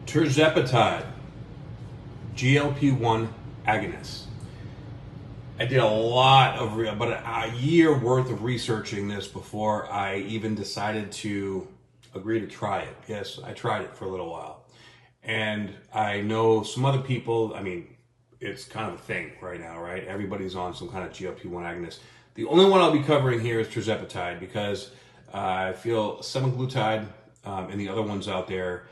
Tirzepatide, GLP1 agonist. I did a lot of, about a year worth of researching this before I even decided to agree to try it. Yes, I tried it for a little while. And I know some other people, I mean, it's kind of a thing right now, right? Everybody's on some kind of GLP1 agonist. The only one I'll be covering here is Tirzepatide because I feel semaglutide and the other ones out there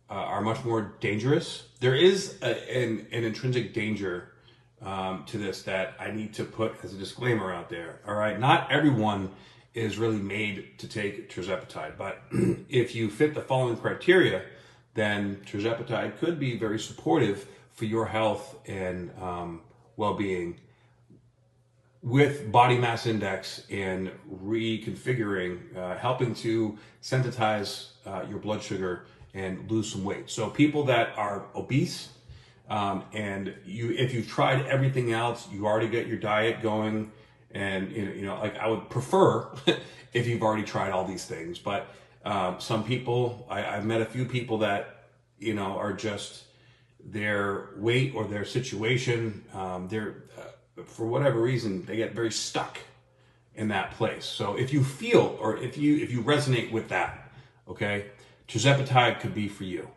are much more dangerous. There is an intrinsic danger to this that I need to put as a disclaimer out there. All right, not everyone is really made to take Tirzepatide, but if you fit the following criteria, then Tirzepatide could be very supportive for your health and well-being with body mass index and reconfiguring, helping to sensitize your blood sugar and lose some weight. So people that are obese, and if you've tried everything else, you already get your diet going, and like I would prefer if you've already tried all these things. But some people, I've met a few people that are just their weight or their situation, they're for whatever reason they get very stuck in that place. So if you feel or if you resonate with that, okay, Tirzepatide could be for you.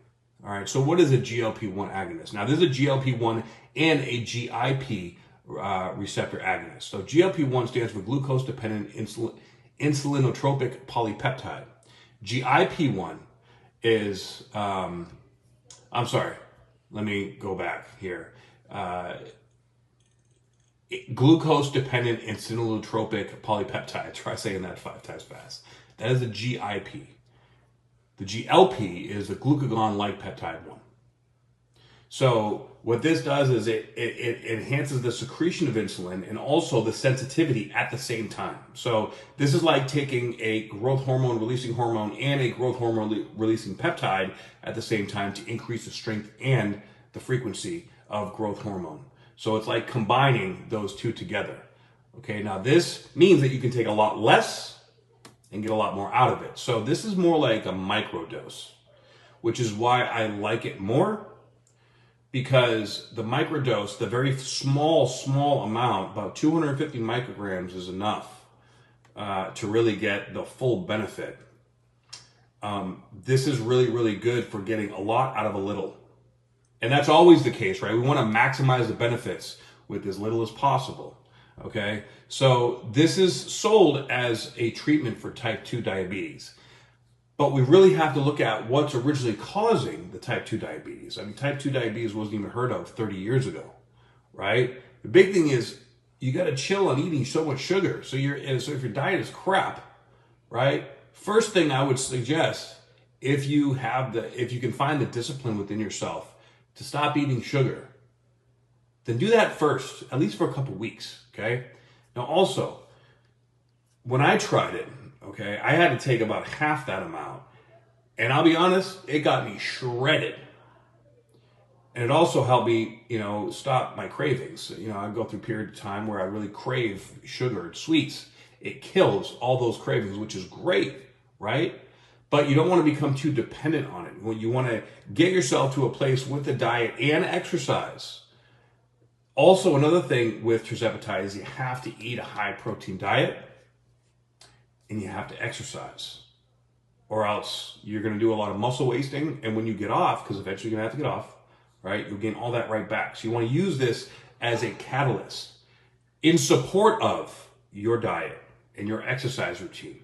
All right, so what is a GLP-1 agonist? Now, there's a GLP-1 and a GIP receptor agonist. So GLP-1 stands for glucose-dependent insulinotropic polypeptide. GIP-1 is, I'm sorry, let me go back here. Glucose-dependent insulinotropic polypeptide. Try saying that 5 times fast. That is a GIP. The GLP is the glucagon-like peptide 1. So what this does is it enhances the secretion of insulin and also the sensitivity at the same time. So this is like taking a growth hormone releasing hormone and a growth hormone releasing peptide at the same time to increase the strength and the frequency of growth hormone. So it's like combining those two together. Okay, now this means that you can take a lot less and get a lot more out of it. So this is more like a microdose, which is why I like it more, because the microdose, the very small amount, about 250 micrograms is enough to really get the full benefit. This is really good for getting a lot out of a little. And that's always the case, right? We want to maximize the benefits with as little as possible. Okay, so this is sold as a treatment for type 2 diabetes. But we really have to look at what's originally causing the type 2 diabetes. I mean, type 2 diabetes wasn't even heard of 30 years ago, right? The big thing is you got to chill on eating so much sugar. So if your diet is crap, right? First thing I would suggest, if you can find the discipline within yourself to stop eating sugar, then do that first, at least for a couple weeks, okay? Now also, when I tried it, okay, I had to take about half that amount. And I'll be honest, it got me shredded. And it also helped me, stop my cravings. I go through a period of time where I really crave sugar and sweets. It kills all those cravings, which is great, right? But you don't want to become too dependent on it. You want to get yourself to a place with the diet and exercise. Also, another thing with Tirzepatide is you have to eat a high protein diet and you have to exercise, or else you're going to do a lot of muscle wasting. And when you get off, because eventually you're going to have to get off, right, you'll gain all that right back. So you want to use this as a catalyst in support of your diet and your exercise routine.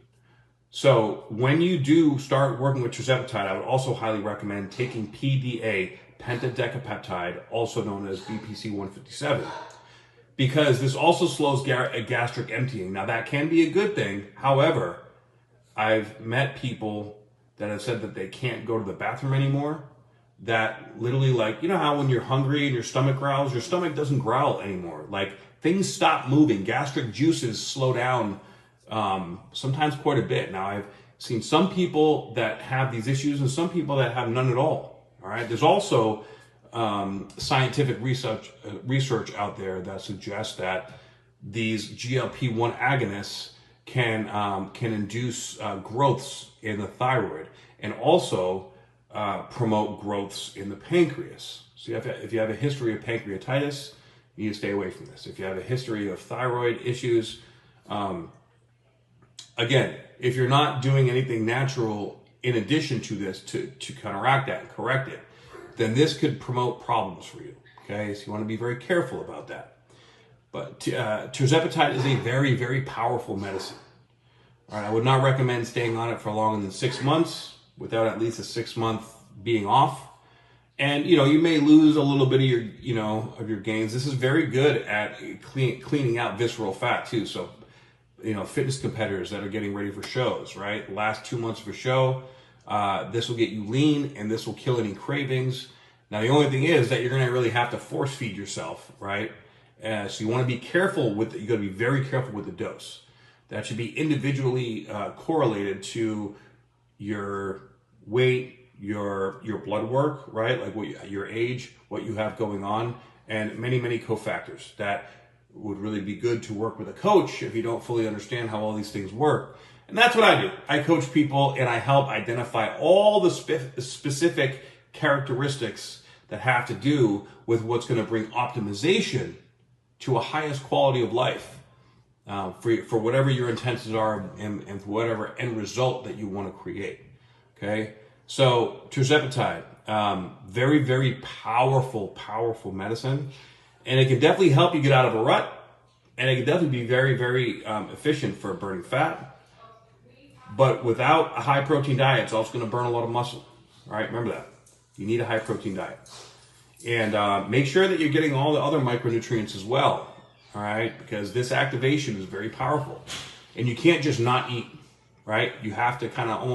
So when you do start working with Tirzepatide, I would also highly recommend taking PDA, pentadecapeptide, also known as BPC 157, because this also slows gastric emptying. Now that can be a good thing. However, I've met people that have said that they can't go to the bathroom anymore. That literally, like, how when you're hungry and your stomach growls, your stomach doesn't growl anymore. Like, things stop moving. Gastric juices slow down sometimes quite a bit. Now, I've seen some people that have these issues and some people that have none at all. All right. There's also scientific research out there that suggests that these GLP-1 agonists can induce growths in the thyroid, and also promote growths in the pancreas. So if you have a history of pancreatitis, you need to stay away from this. If you have a history of thyroid issues, again, if you're not doing anything natural in addition to this to counteract that and correct it, then this could promote problems for you. Okay, so you want to be very careful about that. But Tirzepatide is a very, very powerful medicine. All right, I would not recommend staying on it for longer than 6 months without at least a 6-month being off. And you may lose a little bit of your gains. This is very good at cleaning out visceral fat too. So fitness competitors that are getting ready for shows, right? Last 2 months of a show, this will get you lean and this will kill any cravings. Now, the only thing is that you're going to really have to force feed yourself, right? So you want to be careful you got to be very careful with the dose. That should be individually correlated to your weight, your blood work, right? Like your age, what you have going on, and many, many cofactors that would really be good to work with a coach if you don't fully understand how all these things work. And that's what I do. I coach people and I help identify all the specific characteristics that have to do with what's going to bring optimization to a highest quality of life for whatever your intentions are and for whatever end result that you want to create. Okay, so Tirzepatide, very, very powerful medicine, and it can definitely help you get out of a rut, and it can definitely be very, very efficient for burning fat. But without a high protein diet, it's also going to burn a lot of muscle. All right, remember that. You need a high protein diet. And make sure that you're getting all the other micronutrients as well. All right, because this activation is very powerful. And you can't just not eat, right? You have to kind of almost